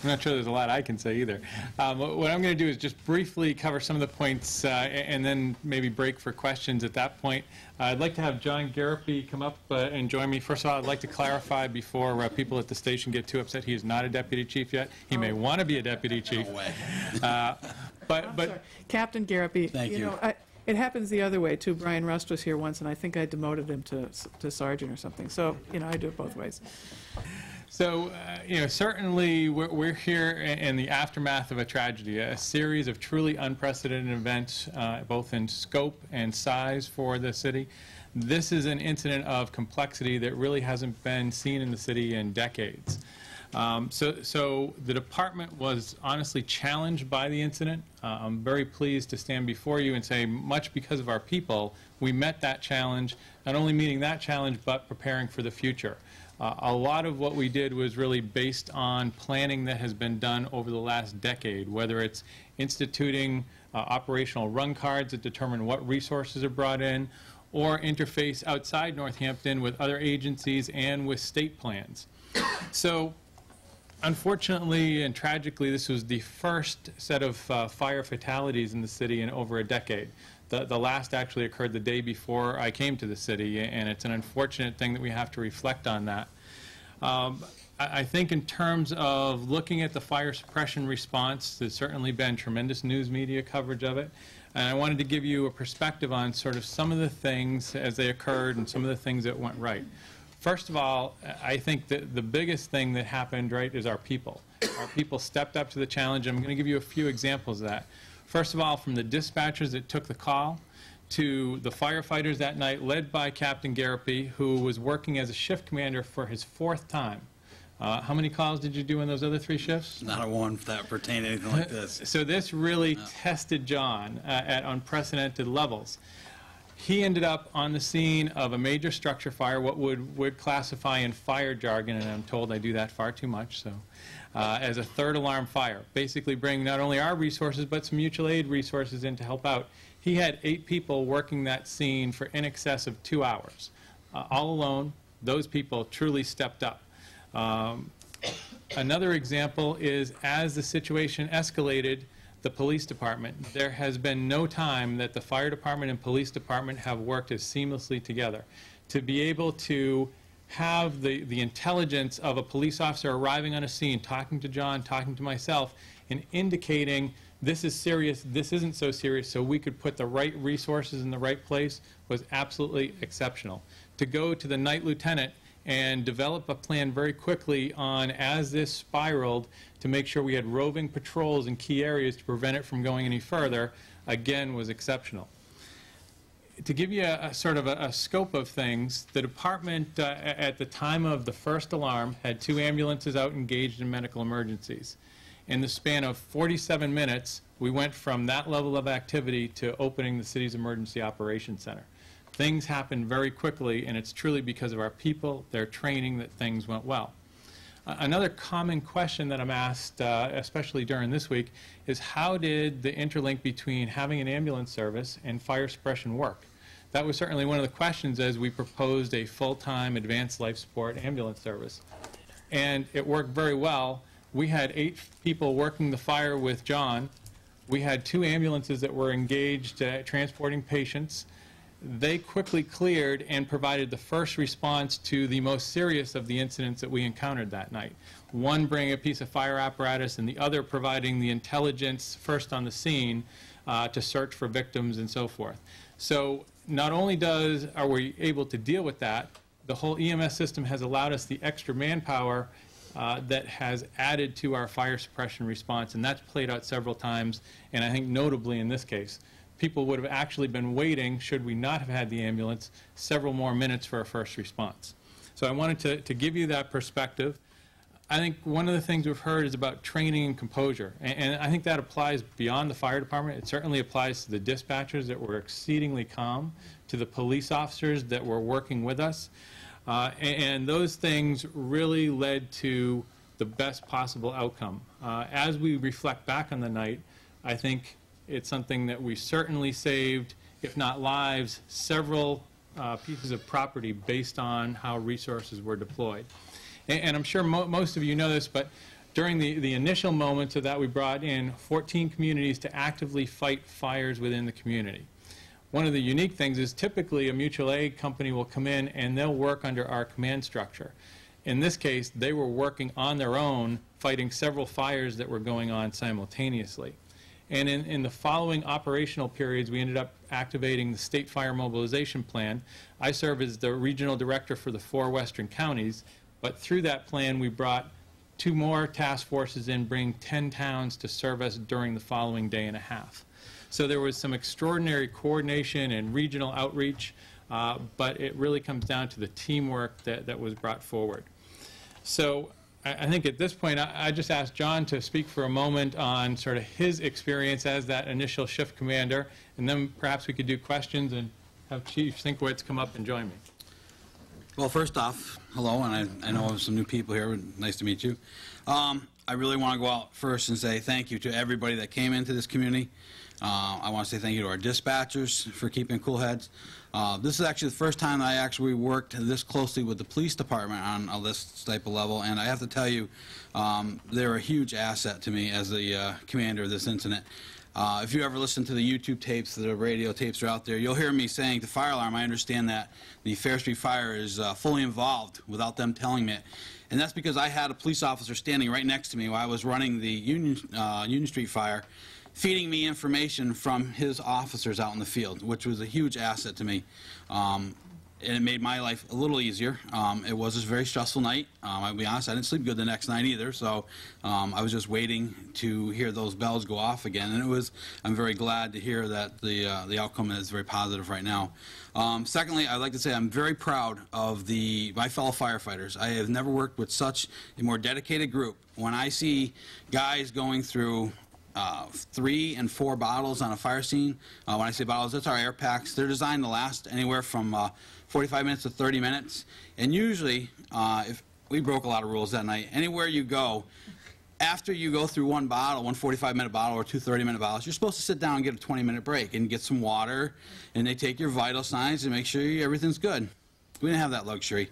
I'm not sure there's a lot I can say either. What I'm going to do is just briefly cover some of the points and then maybe break for questions at that point. I'd like to have John Garapi come up and join me. First of all, I'd like to clarify before people at the station get too upset, he is not a deputy chief yet. He may want to be a deputy chief. No way. But Captain Garapi, Thank you. know, it happens the other way, too. Brian Rust was here once, and I think I demoted him to sergeant or something. So, I do it both ways. So, certainly we're here in the aftermath of a tragedy, a series of truly unprecedented events, both in scope and size for the city. This is an incident of complexity that really hasn't been seen in the city in decades. So the department was honestly challenged by the incident. I'm very pleased to stand before you and say, much because of our people, we met that challenge, not only meeting that challenge, but preparing for the future. A lot of what we did was really based on planning that has been done over the last decade, whether it's instituting operational run cards that determine what resources are brought in, or interface outside Northampton with other agencies and with state plans. So, unfortunately and tragically, this was the first set of fire fatalities in the city in over a decade. The last actually occurred the day before I came to the city, and it's an unfortunate thing that we have to reflect on that. I think in terms of looking at the fire suppression response, there's certainly been tremendous news media coverage of it, and I wanted to give you a perspective on sort of some of the things as they occurred and some of the things that went right. First of all, I think that the biggest thing that happened right is our people. Our people stepped up to the challenge. I'm going to give you a few examples of that. First of all, from the dispatchers that took the call to the firefighters that night, led by Captain Garapi, who was working as a shift commander for his 4th time. How many calls did you do in those other 3 shifts? Not a one that pertained to anything like this. So this really tested John at unprecedented levels. He ended up on the scene of a major structure fire, what would classify in fire jargon, and I'm told I do that far too much, so as a 3rd alarm fire, basically bringing not only our resources but some mutual aid resources in to help out. He had 8 people working that scene for in excess of 2 hours. All alone, those people truly stepped up. Another example is as the situation escalated, the police department, there has been no time that the fire department and police department have worked as seamlessly together. To be able to have the intelligence of a police officer arriving on a scene, talking to John, talking to myself, and indicating this is serious, this isn't so serious, so we could put the right resources in the right place was absolutely exceptional. To go to the night lieutenant and develop a plan very quickly on, as this spiraled, to make sure we had roving patrols in key areas to prevent it from going any further, again, was exceptional. To give you a sort of a scope of things, the department at the time of the first alarm had 2 ambulances out engaged in medical emergencies. In the span of 47 minutes, we went from that level of activity to opening the city's emergency operations center. Things happened very quickly, and it's truly because of our people, their training, that things went well. Another common question that I'm asked, especially during this week, is how did the interlink between having an ambulance service and fire suppression work? That was certainly one of the questions as we proposed a full-time advanced life support ambulance service. And it worked very well. We had 8 people working the fire with John. We had 2 ambulances that were engaged transporting patients. They quickly cleared and provided the first response to the most serious of the incidents that we encountered that night. One bringing a piece of fire apparatus and the other providing the intelligence first on the scene to search for victims and so forth. So not only are we able to deal with that, the whole EMS system has allowed us the extra manpower that has added to our fire suppression response, and that's played out several times, and I think notably in this case. People would have actually been waiting, should we not have had the ambulance, several more minutes for a first response. So I wanted to give you that perspective. I think one of the things we've heard is about training and composure, and I think that applies beyond the fire department. It certainly applies to the dispatchers that were exceedingly calm, to the police officers that were working with us, and those things really led to the best possible outcome. As we reflect back on the night, I think it's something that we certainly saved, if not lives, several pieces of property based on how resources were deployed. And I'm sure most of you know this, but During the initial moments of that, we brought in 14 communities to actively fight fires within the community. One of the unique things is typically a mutual aid company will come in and they'll work under our command structure. In this case, they were working on their own, fighting several fires that were going on simultaneously. And in the following operational periods, we ended up activating the State Fire Mobilization Plan. I serve as the regional director for the 4 western counties, but through that plan, we brought 2 more task forces in, bringing 10 towns to serve us during the following day and a half. So there was some extraordinary coordination and regional outreach, but it really comes down to the teamwork that was brought forward. So I think at this point, I just asked John to speak for a moment on sort of his experience as that initial shift commander, and then perhaps we could do questions and have Chief Sienkiewicz come up and join me. Well, first off, hello, and I know some new people here. Nice to meet you. I really want to go out first and say thank you to everybody that came into this community. I want to say thank you to our dispatchers for keeping cool heads. This is actually the first time that I actually worked this closely with the police department on this type of level, and I have to tell you, they're a huge asset to me as the commander of this incident. If you ever listen to the YouTube tapes, the radio tapes are out there, you'll hear me saying to Fire Alarm, I understand that the Fair Street Fire is fully involved without them telling me it. And that's because I had a police officer standing right next to me while I was running the Union Street Fire, feeding me information from his officers out in the field, which was a huge asset to me. And it made my life a little easier. It was a very stressful night. I'll be honest, I didn't sleep good the next night either, so I was just waiting to hear those bells go off again. And I'm very glad to hear that the outcome is very positive right now. Secondly, I'd like to say I'm very proud of my fellow firefighters. I have never worked with such a more dedicated group. When I see guys going through 3 and 4 bottles on a fire scene. When I say bottles, that's our air packs. They're designed to last anywhere from 45 minutes to 30 minutes. And usually, if we broke a lot of rules that night, anywhere you go, after you go through one bottle, one 45-minute bottle or 2 30-minute bottles, you're supposed to sit down and get a 20-minute break and get some water, and they take your vital signs and make sure everything's good. We didn't have that luxury.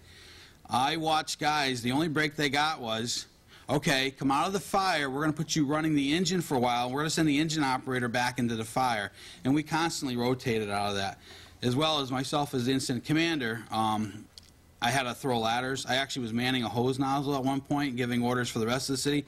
I watched guys, the only break they got was, okay, come out of the fire, we're going to put you running the engine for a while, we're going to send the engine operator back into the fire. And we constantly rotated out of that. As well as myself as the incident commander, I had to throw ladders. I actually was manning a hose nozzle at one point, giving orders for the rest of the city.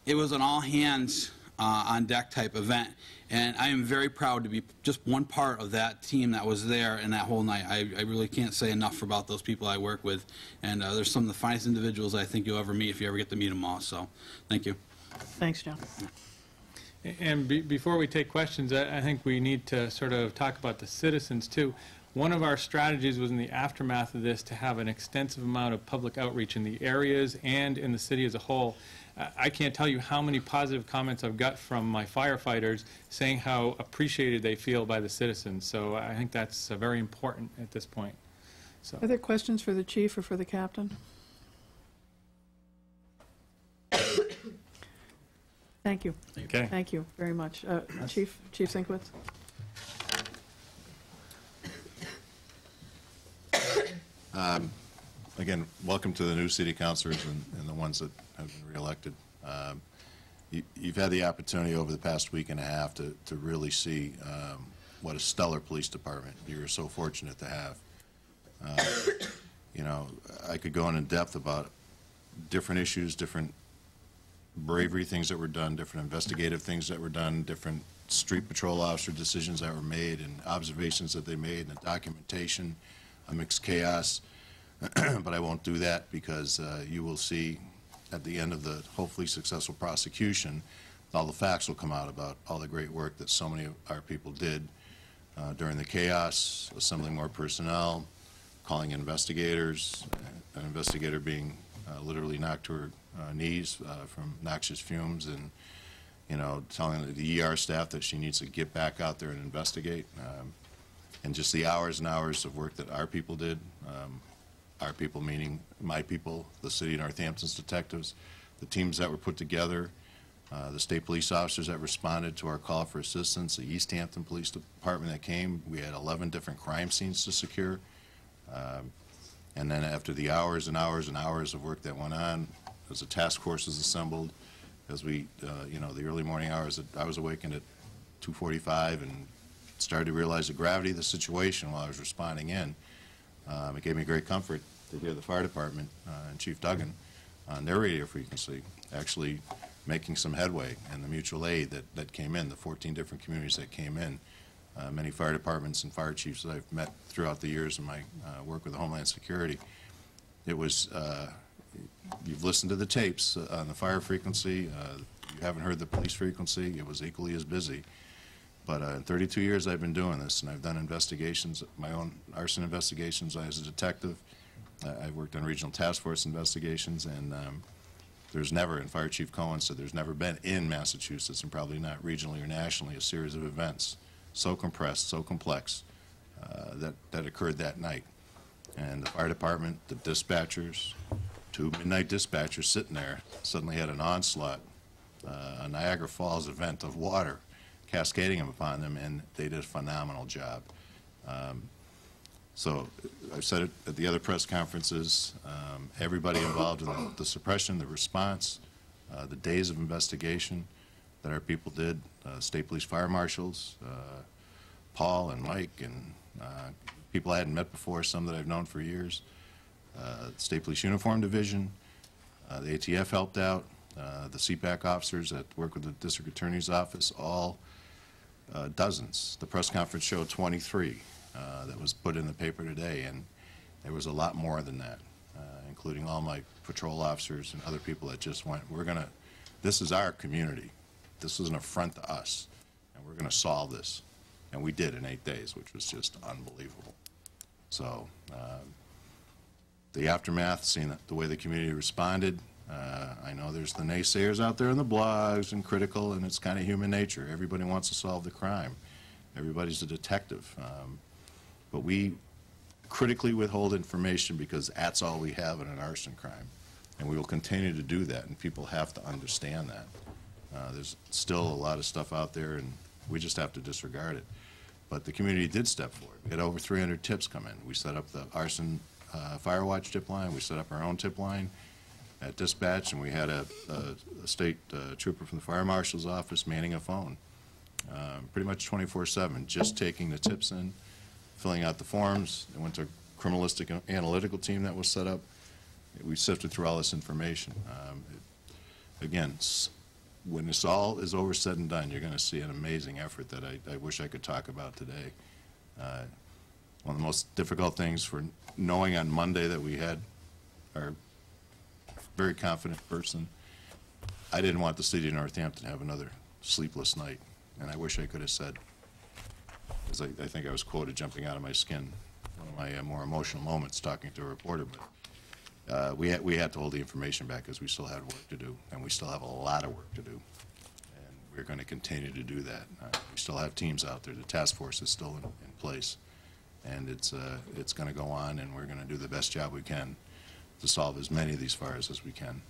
It was an all-hands on deck type event. And I am very proud to be just one part of that team that was there in that whole night. I really can't say enough about those people I work with. And they're some of the finest individuals I think you'll ever meet if you ever get to meet them all. So, thank you. Thanks, John. And before we take questions, I think we need to sort of talk about the citizens, too. One of our strategies was in the aftermath of this to have an extensive amount of public outreach in the areas and in the city as a whole. I can't tell you how many positive comments I've got from my firefighters saying how appreciated they feel by the citizens. So I think that's very important at this point. So. Are there questions for the chief or for the captain? Thank you. Okay. Thank you very much. Chief Sienkiewicz? Again, welcome to the new city councilors and the ones that have been reelected. You've had the opportunity over the past week and a half to really see what a stellar police department you're so fortunate to have. You know, I could go in depth about different issues, different bravery things that were done, different investigative things that were done, different street patrol officer decisions that were made, and observations that they made, and the documentation amidst chaos. But I won't do that because you will see at the end of the hopefully successful prosecution, all the facts will come out about all the great work that so many of our people did during the chaos, assembling more personnel, calling investigators, an investigator being literally knocked to her knees from noxious fumes, and telling the ER staff that she needs to get back out there and investigate, and just the hours and hours of work that our people did. Our people meaning my people, the city of Northampton's detectives, the teams that were put together, the state police officers that responded to our call for assistance, the East Hampton Police Department that came. We had 11 different crime scenes to secure. And then after the hours and hours and hours of work that went on, as a task force is assembled, as we, you know, the early morning hours, I was awakened at 2:45 and started to realize the gravity of the situation while I was responding in. It gave me great comfort to hear the fire department and Chief Duggan on their radio frequency actually making some headway, and the mutual aid that came in, the 14 different communities that came in. Many fire departments and fire chiefs that I've met throughout the years in my work with Homeland Security. It was, you've listened to the tapes on the fire frequency, you haven't heard the police frequency, it was equally as busy. But in 32 years I've been doing this, and I've done investigations, my own arson investigations as a detective. I've worked on regional task force investigations, and there's never, and Fire Chief Cohen said there's never been in Massachusetts, and probably not regionally or nationally, a series of events so compressed, so complex, that occurred that night. And the fire department, the dispatchers, 2 midnight dispatchers sitting there, suddenly had an onslaught, a Niagara Falls event of water cascading upon them, and they did a phenomenal job. So I've said it at the other press conferences, everybody involved in the suppression, the response, the days of investigation that our people did, state police fire marshals, Paul and Mike, and people I hadn't met before, some that I've known for years, State Police Uniform Division, the ATF helped out, the CPAC officers that work with the District Attorney's Office, all dozens. The press conference showed 23 that was put in the paper today, and there was a lot more than that, including all my patrol officers and other people that just went, this is our community. This is an affront to us, and we're going to solve this. And we did in 8 days, which was just unbelievable. So the aftermath, seeing the way the community responded, I know there's the naysayers out there in the blogs and critical, and it's kind of human nature. Everybody wants to solve the crime. Everybody's a detective. But we critically withhold information because that's all we have in an arson crime. And we will continue to do that, and people have to understand that. There's still a lot of stuff out there, and we just have to disregard it. But the community did step forward. We had over 300 tips come in. We set up the arson fire watch tip line. We set up our own tip line at dispatch, and we had a state trooper from the fire marshal's office manning a phone pretty much 24/7, just taking the tips in, filling out the forms. It went to a criminalistic analytical team that was set up. We sifted through all this information. Again, when this all is over said and done, you're going to see an amazing effort that I wish I could talk about today. One of the most difficult things for knowing on Monday that we had our very confident person, I didn't want the city of Northampton to have another sleepless night, and I wish I could have said, because I think I was quoted jumping out of my skin, one of my more emotional moments talking to a reporter, but we had to hold the information back because we still had work to do, and we still have a lot of work to do, and we're going to continue to do that. We still have teams out there. The task force is still in place, and it's going to go on, and we're going to do the best job we can to solve as many of these fires as we can.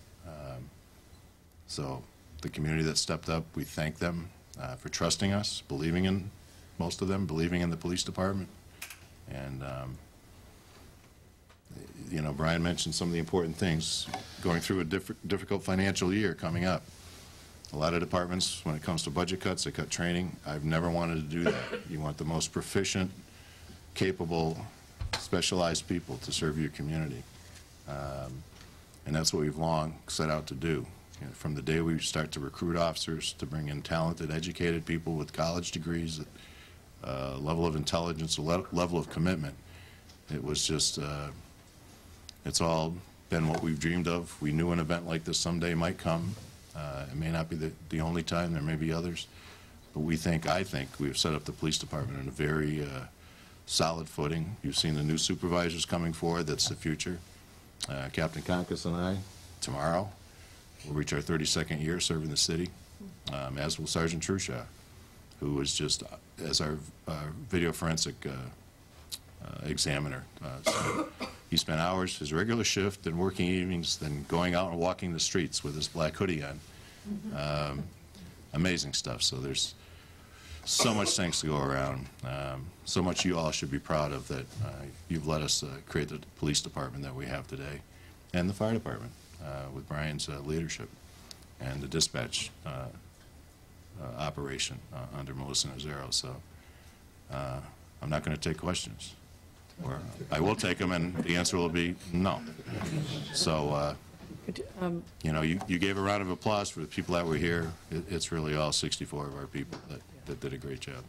So the community that stepped up, we thank them for trusting us, believing in, most of them, believing in the police department. And, you know, Brian mentioned some of the important things, going through a difficult financial year coming up. A lot of departments, when it comes to budget cuts, they cut training. I've never wanted to do that. You want the most proficient, capable, specialized people to serve your community. And that's what we've long set out to do. You know, from the day we start to recruit officers, to bring in talented, educated people with college degrees, level of intelligence, a level of commitment. It was just, it's all been what we've dreamed of. We knew an event like this someday might come. It may not be the only time, there may be others. But I think we've set up the police department in a very solid footing. You've seen the new supervisors coming forward. That's the future. Captain Conkus and I, tomorrow, will reach our 32nd year serving the city, as will Sergeant Trushaw, who was just, as our video forensic examiner. So he spent hours, his regular shift, and working evenings, then going out and walking the streets with his black hoodie on. Amazing stuff. So there's so much thanks to go around. So much you all should be proud of that you've let us create the police department that we have today, and the fire department. with Brian's leadership and the dispatch operation under Melissa Nazaro. So I'm not going to take questions. Or I will take them, and the answer will be no. So, you know, you gave a round of applause for the people that were here. It's really all 64 of our people that did a great job.